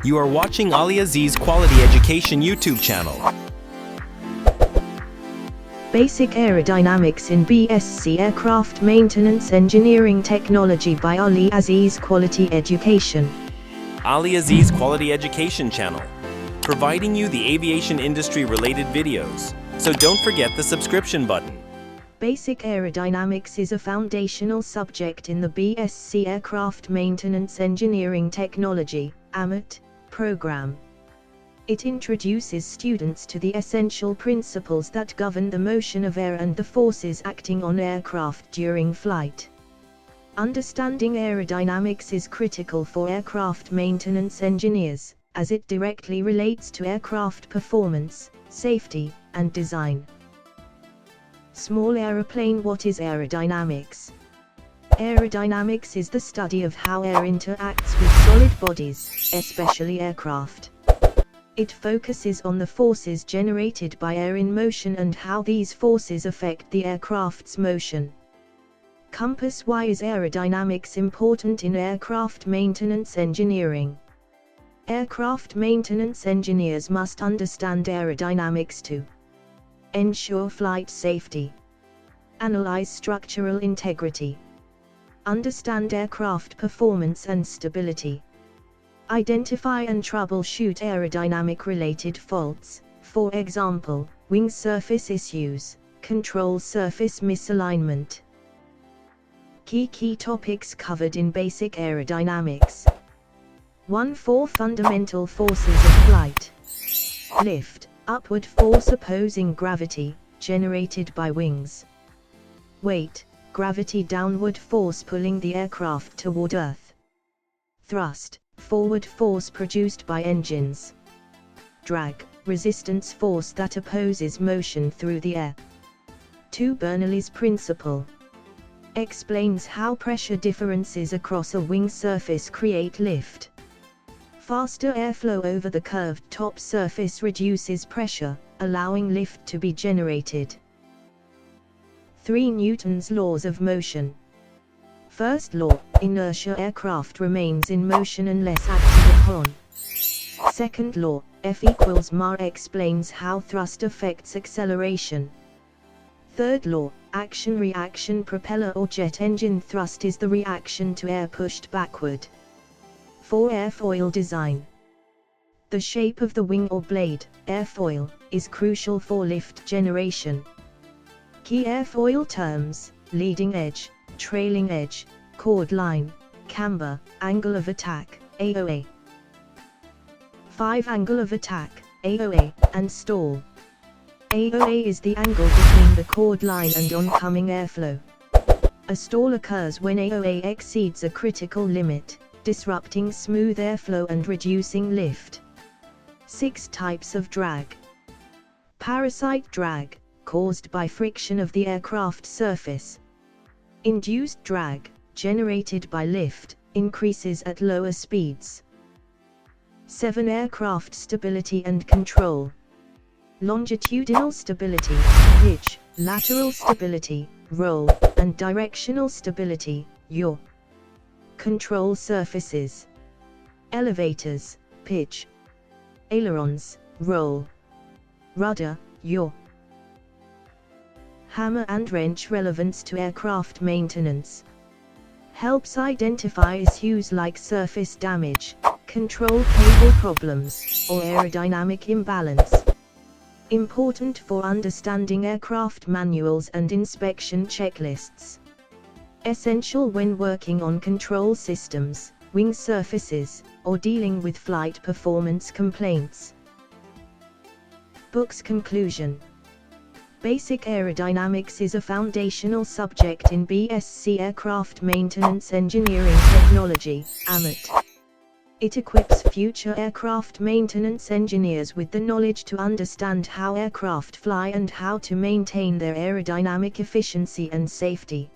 You are watching AliAziz Quality Education YouTube channel. Basic Aerodynamics in BSc Aircraft Maintenance Engineering Technology by AliAziz Quality Education. AliAziz Quality Education channel, providing you the aviation industry related videos. So don't forget the subscription button. Basic Aerodynamics is a foundational subject in the BSc Aircraft Maintenance Engineering Technology (AMET) program. It introduces students to the essential principles that govern the motion of air and the forces acting on aircraft during flight. Understanding aerodynamics is critical for aircraft maintenance engineers, as it directly relates to aircraft performance, safety, and design. Small aeroplane. What is aerodynamics? Aerodynamics is the study of how air interacts with solid bodies, especially aircraft. It focuses on the forces generated by air in motion and how these forces affect the aircraft's motion. Compass. Why is aerodynamics important in aircraft maintenance engineering? Aircraft maintenance engineers must understand aerodynamics to ensure flight safety, analyze structural integrity, understand aircraft performance and stability, identify and troubleshoot aerodynamic-related faults, for example, wing surface issues, control surface misalignment. Key topics covered in Basic Aerodynamics. 1. 4 fundamental forces of flight. Lift, upward force opposing gravity, generated by wings. Weight, gravity downward force pulling the aircraft toward Earth. Thrust, forward force produced by engines. Drag, resistance force that opposes motion through the air. 2. Bernoulli's Principle explains how pressure differences across a wing surface create lift. Faster airflow over the curved top surface reduces pressure, allowing lift to be generated. 3. Newton's laws of motion. First law, inertia. Aircraft remains in motion unless acted upon. Second law, F equals ma, explains how thrust affects acceleration. Third law, action-reaction. Propeller or jet engine thrust is the reaction to air pushed backward. 4. Airfoil design. The shape of the wing or blade, airfoil, is crucial for lift generation. Key airfoil terms: leading edge, trailing edge, chord line, camber, angle of attack, AOA. 5. Angle of attack, AOA, and stall. AOA is the angle between the chord line and oncoming airflow. A stall occurs when AOA exceeds a critical limit, disrupting smooth airflow and reducing lift. 6. Types of drag. Parasite drag, caused by friction of the aircraft surface. Induced drag, generated by lift, increases at lower speeds. 7. Aircraft stability and control. Longitudinal stability, pitch, lateral stability, roll, and directional stability, yaw. Control surfaces. Elevators, pitch. Ailerons, roll. Rudder, yaw. Hammer and wrench. Relevance to aircraft maintenance. Helps identify issues like surface damage, control cable problems, or aerodynamic imbalance. Important for understanding aircraft manuals and inspection checklists. Essential when working on control systems, wing surfaces, or dealing with flight performance complaints. Book's conclusion. Basic Aerodynamics is a foundational subject in BSc Aircraft Maintenance Engineering Technology, AMET. It equips future aircraft maintenance engineers with the knowledge to understand how aircraft fly and how to maintain their aerodynamic efficiency and safety.